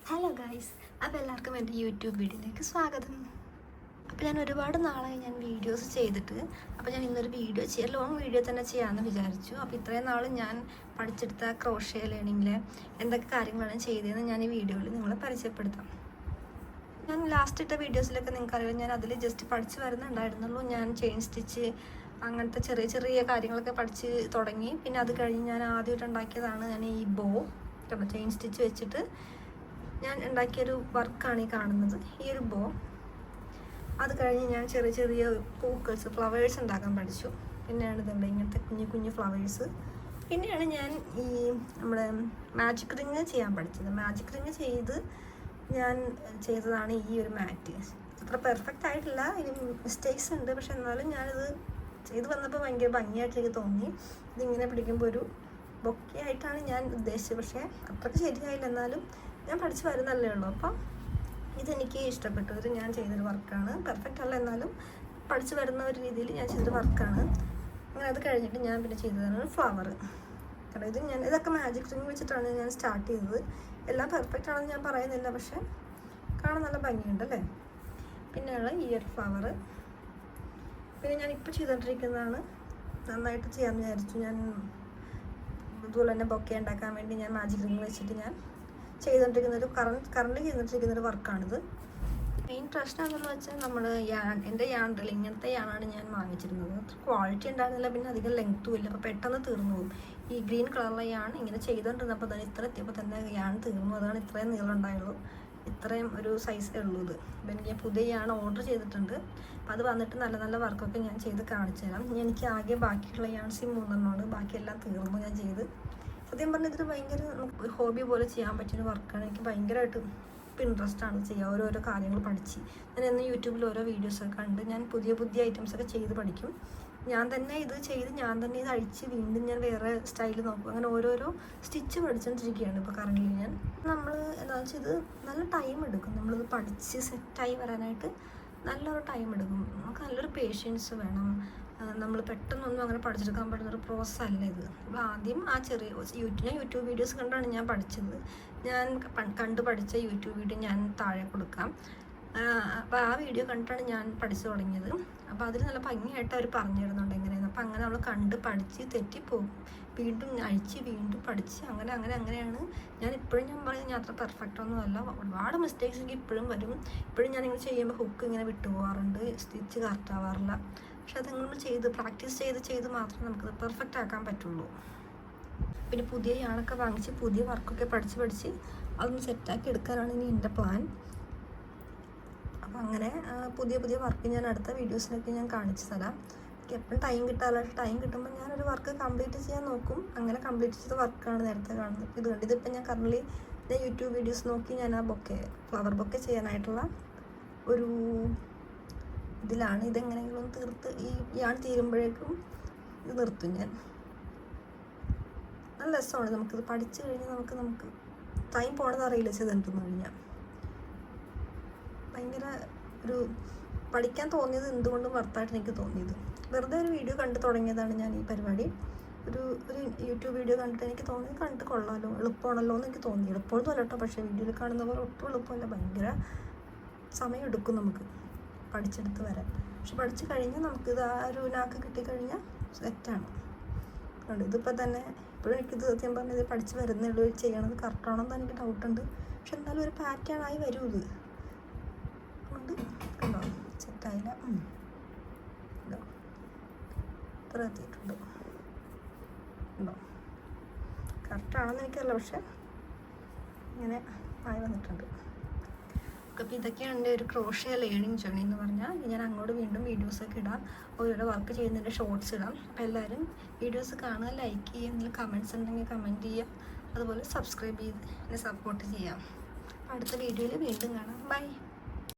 Hello guys, അപ്പോൾ എല്ലാവർക്കും എൻ്റെ യൂട്യൂബ് വീഡിയോയിലേക്ക് സ്വാഗതം. അപ്പോൾ ഞാൻ ഒരുപാട് നാളായി ഞാൻ വീഡിയോസ് ചെയ്തിട്ട്, അപ്പോൾ ഞാൻ ഇന്നൊരു വീഡിയോ ലോങ് വീഡിയോ തന്നെ ചെയ്യാമെന്ന് വിചാരിച്ചു. അപ്പോൾ ഇത്രയും നാൾ ഞാൻ പഠിച്ചെടുത്ത ക്രോഷ്യ ലേണിങ്ങിൽ എന്തൊക്കെ കാര്യങ്ങളാണ് ചെയ്തതെന്ന് ഞാൻ ഈ വീഡിയോയിൽ നിങ്ങളെ പരിചയപ്പെടുത്താം. ഞാൻ ലാസ്റ്റ് ഇട്ട വീഡിയോസിലൊക്കെ നിങ്ങൾക്കറിയാം, ഞാൻ അതിൽ ജസ്റ്റ് പഠിച്ച് വരുന്നുണ്ടായിരുന്നുള്ളൂ. ഞാൻ ചെയിൻ സ്റ്റിച്ച് അങ്ങനത്തെ ചെറിയ ചെറിയ കാര്യങ്ങളൊക്കെ പഠിച്ച് തുടങ്ങി. പിന്നെ അത് കഴിഞ്ഞ് ഞാൻ ആദ്യമായിട്ട് ഉണ്ടാക്കിയതാണ് ഞാൻ ഈ ബോ ചെയിൻ സ്റ്റിച്ച് വെച്ചിട്ട് ഞാൻ ഉണ്ടാക്കിയൊരു വർക്കാണ് ഈ കാണുന്നത്, ഈ ഒരു ബോ. അത് കഴിഞ്ഞ് ഞാൻ ചെറിയ ചെറിയ പൂക്കൾസ്, ഫ്ലവേഴ്സ് ഉണ്ടാക്കാൻ പഠിച്ചു. പിന്നെയാണ് ഇതുണ്ട് ഇങ്ങനത്തെ കുഞ്ഞു കുഞ്ഞു ഫ്ലവേഴ്സ്. പിന്നെയാണ് ഞാൻ ഈ നമ്മുടെ മാജിക് റിങ് ചെയ്യാൻ പഠിച്ചത്. മാജിക് റിങ് ഞാൻ ചെയ്തതാണ് ഈ ഒരു മാറ്റ്. അത്ര പെർഫെക്റ്റ് ആയിട്ടില്ല, ഇനി മിസ്റ്റേക്സ് ഉണ്ട്. പക്ഷെ എന്നാലും ഞാനിത് ചെയ്ത് വന്നപ്പോൾ ഭയങ്കര ഭംഗിയായിട്ട് എനിക്ക് തോന്നി. ഇതിങ്ങനെ പിടിക്കുമ്പോൾ ഒരു ബൊക്കെ ആയിട്ടാണ് ഞാൻ ഉദ്ദേശിച്ചത്. പക്ഷേ അത്രയ്ക്ക് ശരിയായില്ല, എന്നാലും ഞാൻ പഠിച്ച് വരുന്നല്ലേ ഉള്ളൂ. അപ്പം ഇതെനിക്ക് ഇഷ്ടപ്പെട്ടു. ഇത് ഞാൻ ചെയ്തൊരു വർക്കാണ്. പെർഫെക്റ്റ് അല്ല, എന്നാലും പഠിച്ച് വരുന്ന ഒരു രീതിയിൽ ഞാൻ ചെയ്തൊരു വർക്കാണ്. അങ്ങനെ അത് കഴിഞ്ഞിട്ട് ഞാൻ പിന്നെ ചെയ്തതാണ് ഫ്ലവർ. കാരണം ഇതൊക്കെ മാജിക് റിങ് വെച്ചിട്ടാണ് ഞാൻ സ്റ്റാർട്ട് ചെയ്തത്. എല്ലാം പെർഫെക്റ്റ് ആണെന്ന് ഞാൻ പറയുന്നില്ല, പക്ഷേ കാണാൻ നല്ല ഭംഗിയുണ്ടല്ലേ. പിന്നെയാണ് ഈ ഒരു ഫ്ലവർ. പിന്നെ ഞാൻ ഇപ്പോൾ ചെയ്തുകൊണ്ടിരിക്കുന്നതാണ്, നന്നായിട്ട് ചെയ്യാമെന്ന് വിചാരിച്ചു. ഞാൻ ഇതുപോലെ തന്നെ ബൊക്കെ ഉണ്ടാക്കാൻ വേണ്ടി ഞാൻ മാജിക് റിങ് വെച്ചിട്ട് ഞാൻ ചെയ്തുകൊണ്ടിരിക്കുന്നൊരു കറണ്ട് ചെയ്തുകൊണ്ടിരിക്കുന്നൊരു വർക്കാണിത്. മെയിൻ പ്രശ്നം എന്താണെന്ന് വെച്ചാൽ എൻ്റെ യാണിൽ ഇങ്ങനത്തെ യാണാണ് ഞാൻ വാങ്ങിച്ചിരുന്നത്. അത്ര ക്വാളിറ്റി ഉണ്ടായിരുന്നില്ല, പിന്നെ അധികം ലെങ്ത്തും ഇല്ല. അപ്പോൾ പെട്ടെന്ന് തീർന്നു പോകും. ഈ ഗ്രീൻ കളറിലെ യാൺ ഇങ്ങനെ ചെയ്തുകൊണ്ടിരുന്നപ്പോൾ തന്നെ ഇത്ര എത്തിയപ്പോൾ തന്നെ യാൺ തീർന്നു. അതാണ് ഇത്രയും നീളം ഉണ്ടായുള്ളൂ, ഇത്രയും ഒരു സൈസേ ഉള്ളൂ ഇത്. അപ്പോൾ എനിക്ക് പുതിയ യാൺ ഓർഡർ ചെയ്തിട്ടുണ്ട്. അപ്പോൾ അത് വന്നിട്ട് നല്ല നല്ല വർക്കൊക്കെ ഞാൻ ചെയ്ത് കാണിച്ചു തരാം. എനിക്ക് ആകെ ബാക്കിയുള്ള യാൺസ് 3 ബാക്കിയെല്ലാം തീർന്നു ഞാൻ ചെയ്ത്. സത്യം പറഞ്ഞാൽ ഇതൊരു ഭയങ്കര നമുക്ക് ഹോബി പോലെ ചെയ്യാൻ പറ്റിയൊരു വർക്കാണ്. എനിക്ക് ഭയങ്കരമായിട്ട് ഇൻട്രസ്റ്റാണ് ചെയ്യുക. ഓരോരോ കാര്യങ്ങൾ പഠിച്ച് ഞാൻ ഇന്ന് യൂട്യൂബിൽ ഓരോ വീഡിയോസൊക്കെ കണ്ട് ഞാൻ പുതിയ പുതിയ ഐറ്റംസൊക്കെ ചെയ്ത് പഠിക്കും. ഞാൻ തന്നെ ഇത് അഴിച്ച് വീണ്ടും ഞാൻ വേറെ സ്റ്റൈൽ നോക്കും. അങ്ങനെ ഓരോരോ സ്റ്റിച്ച് പഠിച്ചുകൊണ്ടിരിക്കുകയാണ് ഇപ്പോൾ കറൻറ്റ്ലി ഞാൻ. നമ്മൾ എന്താണെന്ന് വെച്ചാൽ ഇത് നല്ല ടൈം എടുക്കും. നമ്മളിത് പഠിച്ച് സെറ്റായി വരാനായിട്ട് നല്ലൊരു ടൈം എടുക്കും. നമുക്ക് നല്ലൊരു പേഷ്യൻസ് വേണം. നമ്മൾ പെട്ടെന്നൊന്നും അങ്ങനെ പഠിച്ചെടുക്കാൻ പറ്റുന്നൊരു പ്രോസസ് അല്ല ഇത്. നമ്മൾ ആദ്യം ഞാൻ യൂട്യൂബ് വീഡിയോസ് കണ്ടാണ് ഞാൻ പഠിച്ചത്. ഞാൻ കണ്ടു പഠിച്ച യൂട്യൂബ് വീഡിയോ ഞാൻ താഴെ കൊടുക്കാം. അപ്പോൾ ആ വീഡിയോ കണ്ടിട്ടാണ് ഞാൻ പഠിച്ചു തുടങ്ങിയത്. അപ്പോൾ അതിൽ നല്ല ഭംഗിയായിട്ട് അവർ പറഞ്ഞു തരുന്നുണ്ട് എങ്ങനെയാണ്. അപ്പോൾ അങ്ങനെ നമ്മൾ കണ്ട് പഠിച്ച് തെറ്റിപ്പോകും, വീണ്ടും അഴിച്ച് വീണ്ടും പഠിച്ച് അങ്ങനെയാണ് ഞാൻ പറയുന്നത്. ഞാൻ അത്ര പെർഫെക്റ്റ് ഒന്നും അല്ല, ഒരുപാട് മിസ്റ്റേക്സ് എനിക്ക് ഇപ്പോഴും വരും. ഇപ്പോഴും ഞാനിങ്ങനെ ചെയ്യുമ്പോൾ ഹുക്ക് ഇങ്ങനെ വിട്ടുപോകാറുണ്ട്, സ്റ്റിച്ച് കറക്റ്റ് ആവാറില്ല. പക്ഷെ അത് നമ്മൾ പ്രാക്ടീസ് ചെയ്ത് മാത്രമേ നമുക്കത് പെർഫെക്റ്റ് ആക്കാൻ പറ്റുള്ളൂ. പിന്നെ പുതിയ യാണൊക്കെ വാങ്ങിച്ച് പുതിയ വർക്കൊക്കെ പഠിച്ച് അതൊന്ന് സെറ്റാക്കി എടുക്കാനാണ് ഇനി എൻ്റെ പ്ലാൻ. അപ്പം അങ്ങനെ പുതിയ വർക്ക് ഞാൻ അടുത്ത വീഡിയോസിനൊക്കെ ഞാൻ കാണിച്ചു തരാം. എനിക്ക് എപ്പോഴും ടൈം കിട്ടുമ്പോൾ ഞാനൊരു വർക്ക് കംപ്ലീറ്റ് ചെയ്യാൻ നോക്കും. അങ്ങനെ കംപ്ലീറ്റ് ചെയ്ത വർക്കാണ് നേരത്തെ കാണുന്നത്. ഇതിപ്പോൾ ഞാൻ കറൻറ്റ്ലി യൂട്യൂബ് വീഡിയോസ് നോക്കി ഞാൻ ആ ഫ്ലവർ ബൊക്കെ ചെയ്യാനായിട്ടുള്ള ഒരു ഇതിലാണ്. ഇതെങ്ങനെയെങ്കിലും തീർത്ത് ഈ യാൺ തീരുമ്പോഴേക്കും ഇത് നിർത്തും ഞാൻ. നല്ല രസമാണ്. നമുക്കിത് പഠിച്ചു കഴിഞ്ഞാൽ നമുക്ക് ടൈം പോണത് അറിയില്ല ചെയ്തിട്ടെന്ന് കഴിഞ്ഞാൽ. ഭയങ്കര ഒരു പഠിക്കാൻ തോന്നിയത് എന്തുകൊണ്ടും വർത്തായിട്ട് എനിക്ക് തോന്നിയത്. വെറുതെ ഒരു വീഡിയോ കണ്ടു തുടങ്ങിയതാണ് ഞാൻ ഈ പരിപാടി. ഒരു യൂട്യൂബ് വീഡിയോ കണ്ടിട്ട് എനിക്ക് തോന്നിയത് കണ്ടിട്ട് കൊള്ളാമല്ലോ, എളുപ്പമാണല്ലോ എന്ന് എനിക്ക് തോന്നി. എളുപ്പമൊന്നും അല്ല കേട്ടോ, പക്ഷേ വീഡിയോയിൽ കാണുന്ന പോലെ ഒട്ടും എളുപ്പമല്ല. ഭയങ്കര സമയം എടുക്കും നമുക്ക് പഠിച്ചെടുത്ത് വരാൻ. പക്ഷെ പഠിച്ച് കഴിഞ്ഞാൽ നമുക്കിത് ആ ഒരു നാക്ക് കിട്ടിക്കഴിഞ്ഞാൽ സെറ്റാണ്. ഇതിപ്പോൾ തന്നെ ഇപ്പോഴും എനിക്കിത് സത്യം പറഞ്ഞത് പഠിച്ച് വരുന്നുള്ളൂ. ചെയ്യണത് കറക്റ്റാണോ എന്ന് എനിക്ക് ഡൗട്ടുണ്ട്. പക്ഷെ എന്നാലും ഒരു പാറ്റേൺ ആയി വരും ഇത്. അതുകൊണ്ട് കണ്ടോ സെറ്റായില്ല, ഉണ്ടോ ഇത്ര എത്തിയിട്ടുണ്ട്, ഉണ്ടോ കറക്റ്റാണെന്ന് എനിക്കറിയില്ല, പക്ഷെ ഇങ്ങനെ ആയി വന്നിട്ടുണ്ട്. അപ്പോൾ ഇതൊക്കെയാണ് എൻ്റെ ഒരു ക്രോഷ്യ ലേണിംഗ് ജേർണി എന്ന് പറഞ്ഞാൽ. ഞാൻ അങ്ങോട്ട് വീണ്ടും വീഡിയോസൊക്കെ ഇടാം, ഓരോരോ വർക്ക് ചെയ്യുന്നതിൻ്റെ ഷോർട്സ് ഇടാം. അപ്പോൾ എല്ലാവരും വീഡിയോസ് കാണുക, ലൈക്ക് ചെയ്യുക, എന്തെങ്കിലും കമൻറ്റ്സ് ഉണ്ടെങ്കിൽ കമൻറ്റ് ചെയ്യുക, അതുപോലെ സബ്സ്ക്രൈബ് ചെയ്ത് എന്നെ സപ്പോർട്ട് ചെയ്യാം. അടുത്ത വീഡിയോയിൽ വീണ്ടും കാണാം. ബൈ.